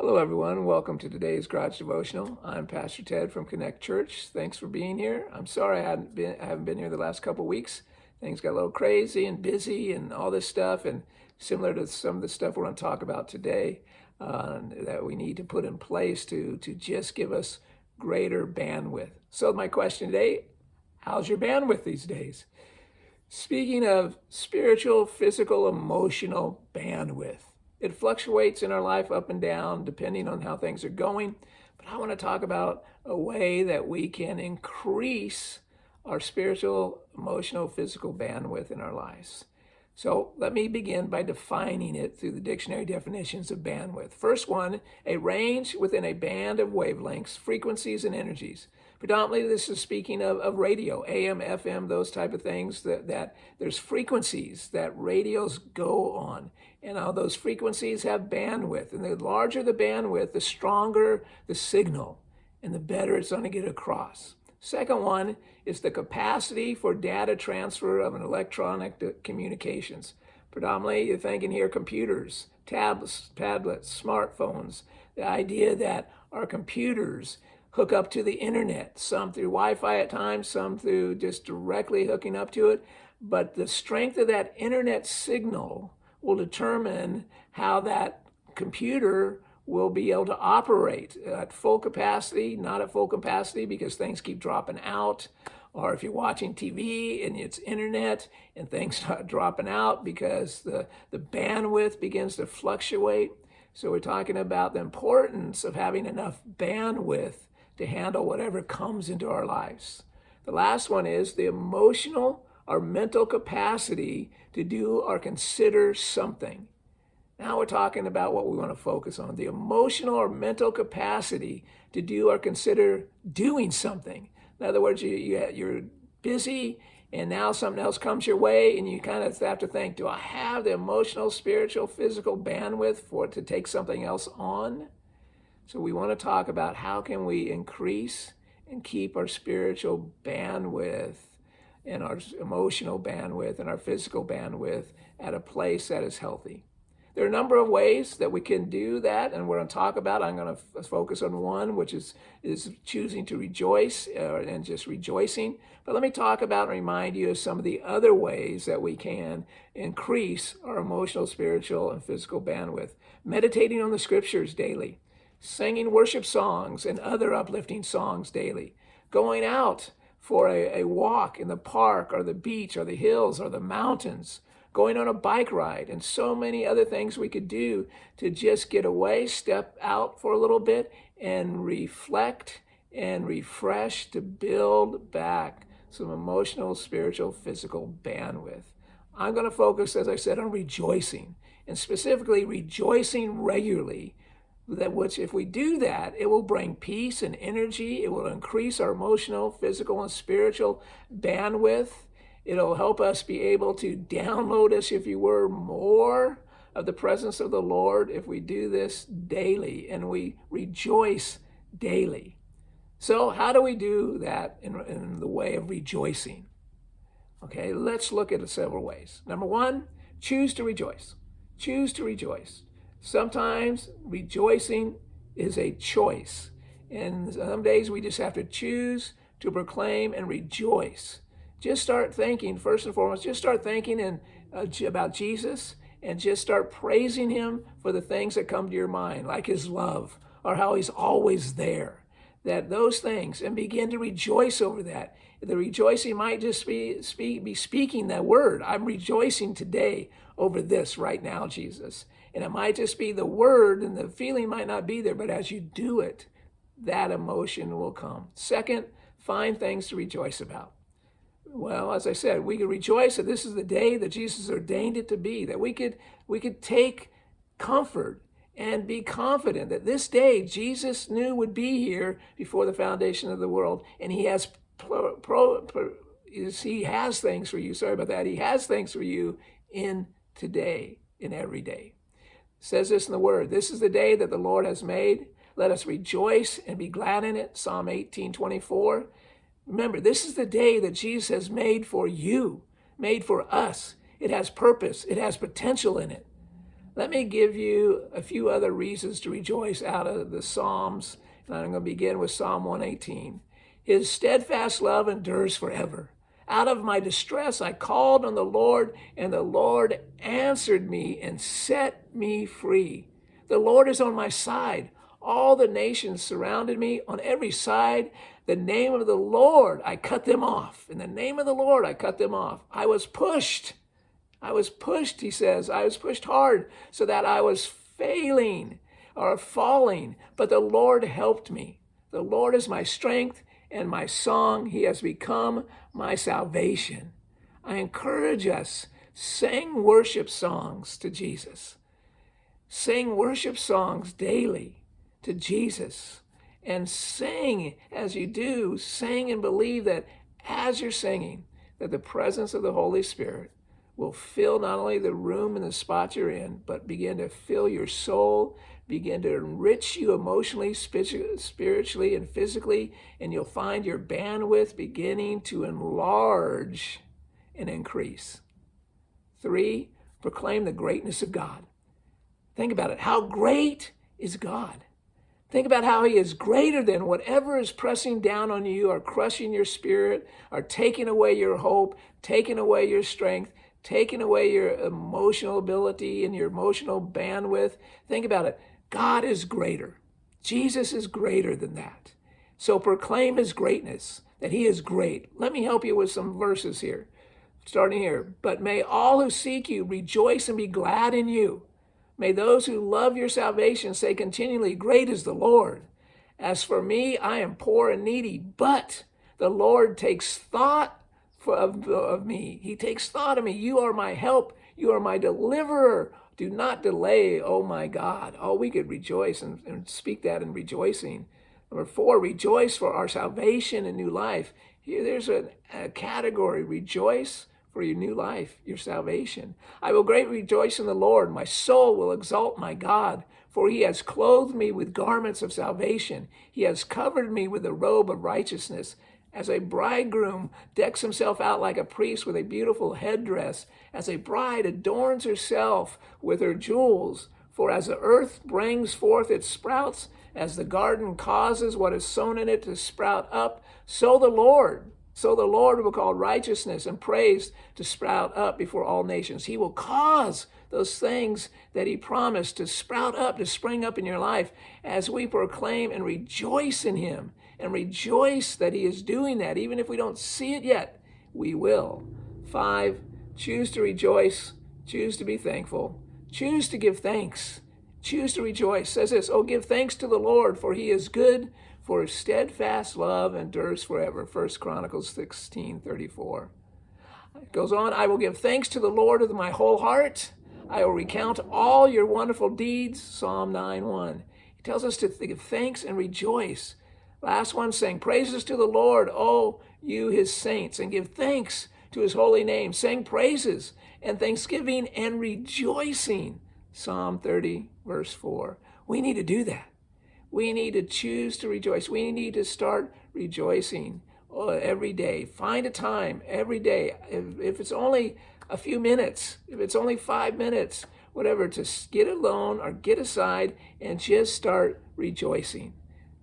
Hello, everyone. Welcome to today's Garage Devotional. I'm Pastor Ted from Connect Church. Thanks for being here. I'm sorry I haven't been here the last couple of weeks. Things got a little crazy and busy and all this stuff, and similar to some of the stuff we're going to talk about today, that we need to put in place to just give us greater bandwidth. So my question today, how's your bandwidth these days? Speaking of spiritual, physical, emotional bandwidth, it fluctuates in our life up and down depending on how things are going. But I want to talk about a way that we can increase our spiritual, emotional, physical bandwidth in our lives. So let me begin by defining it through the dictionary definitions of bandwidth. First one, a range within a band of wavelengths, frequencies, and energies. Predominantly, this is speaking of radio, AM, FM, those type of things, that there's frequencies that radios go on. And all those frequencies have bandwidth. And the larger the bandwidth, the stronger the signal, and the better it's going to get across. Second one is the capacity for data transfer of an electronic communications. Predominantly, you're thinking here computers, tablets, smartphones. The idea that our computers hook up to the internet, some through Wi-Fi at times, some through just directly hooking up to it. But the strength of that internet signal will determine how that computer will be able to operate at full capacity, not at full capacity because things keep dropping out. Or if you're watching TV and it's internet and things start dropping out because the bandwidth begins to fluctuate. So we're talking about the importance of having enough bandwidth to handle whatever comes into our lives. The last one is the emotional or mental capacity to do or consider something. Now we're talking about what we want to focus on, the emotional or mental capacity to do or consider doing something. In other words, you're busy and now something else comes your way and you kind of have to think, do I have the emotional, spiritual, physical bandwidth to take something else on? So we want to talk about how can we increase and keep our spiritual bandwidth and our emotional bandwidth and our physical bandwidth at a place that is healthy. There are a number of ways that we can do that, and we're going to talk about. I'm going to focus on one, which is choosing to rejoice and just rejoicing. But let me talk about and remind you of some of the other ways that we can increase our emotional, spiritual, and physical bandwidth. Meditating on the scriptures daily, singing worship songs and other uplifting songs daily, going out for a walk in the park or the beach or the hills or the mountains, going on a bike ride, and so many other things we could do to just get away, step out for a little bit, and reflect and refresh to build back some emotional, spiritual, physical bandwidth. I'm going to focus, as I said, on rejoicing, and specifically rejoicing regularly. Which, if we do that, it will bring peace and energy. It will increase our emotional, physical, and spiritual bandwidth. It'll help us be able to download us, if you were, more of the presence of the Lord if we do this daily and we rejoice daily. So how do we do that in the way of rejoicing? Okay, let's look at it several ways. Number one, choose to rejoice. Choose to rejoice. Sometimes rejoicing is a choice. And some days we just have to choose to proclaim and rejoice. Just start thinking, first and foremost, just start thinking about Jesus and just start praising him for the things that come to your mind, like his love or how he's always there. That those things, and begin to rejoice over that. The rejoicing might just be speaking that word. I'm rejoicing today over this right now, Jesus. And it might just be the word, and the feeling might not be there, but as you do it, that emotion will come. Second, find things to rejoice about. Well, as I said, we could rejoice that this is the day that Jesus ordained it to be, that we could take comfort and be confident that this day Jesus knew would be here before the foundation of the world, and he has he has things for you. Sorry about that. He has things for you in today, in every day. It says this in the word, this is the day that the Lord has made. Let us rejoice and be glad in it. Psalm 18:24. Remember, this is the day that Jesus has made for you, made for us. It has purpose. It has potential in it. Let me give you a few other reasons to rejoice out of the Psalms. And I'm going to begin with Psalm 118. His steadfast love endures forever. Out of my distress, I called on the Lord, and the Lord answered me and set me free. The Lord is on my side. All the nations surrounded me on every side. The name of the Lord, I cut them off. In the name of the Lord, I cut them off. I was pushed, he says. I was pushed hard so that I was failing or falling, but the Lord helped me. The Lord is my strength and my song. He has become my salvation. I encourage us, sing worship songs to Jesus. Sing worship songs daily to Jesus. And sing as you do, sing and believe that as you're singing, that the presence of the Holy Spirit will fill not only the room and the spot you're in, but begin to fill your soul, begin to enrich you emotionally, spiritually, and physically, and you'll find your bandwidth beginning to enlarge and increase. 3, proclaim the greatness of God. Think about it. How great is God? Think about how he is greater than whatever is pressing down on you or crushing your spirit or taking away your hope, taking away your strength, taking away your emotional ability and your emotional bandwidth. Think about it. God is greater. Jesus is greater than that. So proclaim his greatness, that he is great. Let me help you with some verses here. Starting here. But may all who seek you rejoice and be glad in you. May those who love your salvation say continually, great is the Lord. As for me, I am poor and needy, but the Lord takes thought of me. He takes thought of me. You are my help. You are my deliverer. Do not delay, oh my God. Oh, we could rejoice and speak that in rejoicing. Number 4, rejoice for our salvation and new life. Here, there's a category, rejoice for your new life, your salvation. I will greatly rejoice in the Lord. My soul will exalt my God, for he has clothed me with garments of salvation. He has covered me with a robe of righteousness. As a bridegroom decks himself out like a priest with a beautiful headdress, as a bride adorns herself with her jewels. For as the earth brings forth its sprouts, as the garden causes what is sown in it to sprout up, so the Lord will call righteousness and praise to sprout up before all nations. He will cause those things that he promised to sprout up, to spring up in your life as we proclaim and rejoice in him and rejoice that he is doing that. Even if we don't see it yet, we will. 5, choose to rejoice, choose to be thankful, choose to give thanks, choose to rejoice. It says this, oh, give thanks to the Lord, for he is good, for his steadfast love endures forever. 1 Chronicles 16:34. It goes on, I will give thanks to the Lord with my whole heart. I will recount all your wonderful deeds. Psalm 9:1. He tells us to give thanks and rejoice. Last one, saying praises to the Lord, oh, you his saints, and give thanks to his holy name. Sing praises and thanksgiving and rejoicing. Psalm 30, verse 4. We need to do that. We need to choose to rejoice. We need to start rejoicing every day. Find a time every day. If it's only a few minutes, if it's only 5 minutes, whatever, to get alone or get aside and just start rejoicing.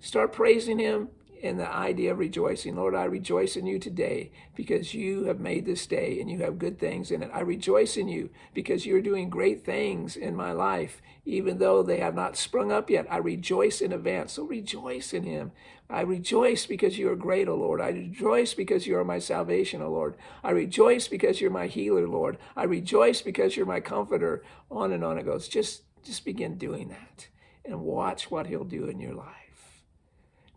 Start praising him in the idea of rejoicing. Lord, I rejoice in you today because you have made this day and you have good things in it. I rejoice in you because you're doing great things in my life, even though they have not sprung up yet. I rejoice in advance. So rejoice in him. I rejoice because you are great, O Lord. I rejoice because you are my salvation, O Lord. I rejoice because you're my healer, Lord. I rejoice because you're my comforter. On and on it goes. Just begin doing that and watch what he'll do in your life.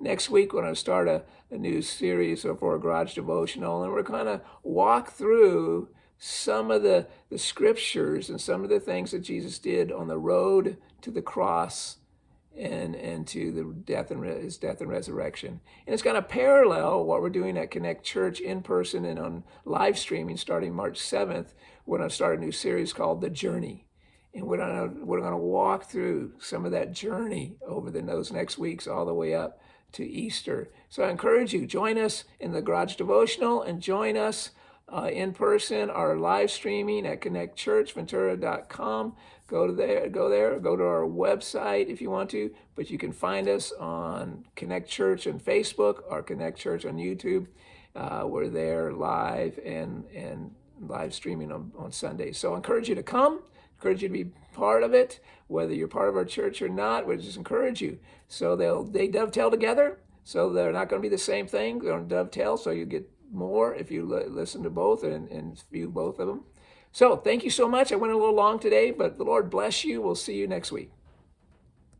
Next week, we're going to start a new series for a garage devotional, and we're going to walk through some of the scriptures and some of the things that Jesus did on the road to the cross and to his death and resurrection. And it's going to parallel what we're doing at Connect Church in person and on live streaming starting March 7th. We're going to start a new series called The Journey. And we're going to walk through some of that journey over those next weeks all the way up to Easter. So I encourage you, join us in the Garage Devotional and join us in person or live streaming at connectchurchventura.com. Go there, go to our website if you want to, but you can find us on Connect Church on Facebook or Connect Church on YouTube. We're there live and live streaming on Sundays. So I encourage you to come, encourage you to be part of it, whether you're part of our church or not. We just encourage you. So they dovetail together, so they're not going to be the same thing. They're going to dovetail, so you get more if you listen to both and view both of them. So thank you so much. I went a little long today, but the Lord bless you. We'll see you next week.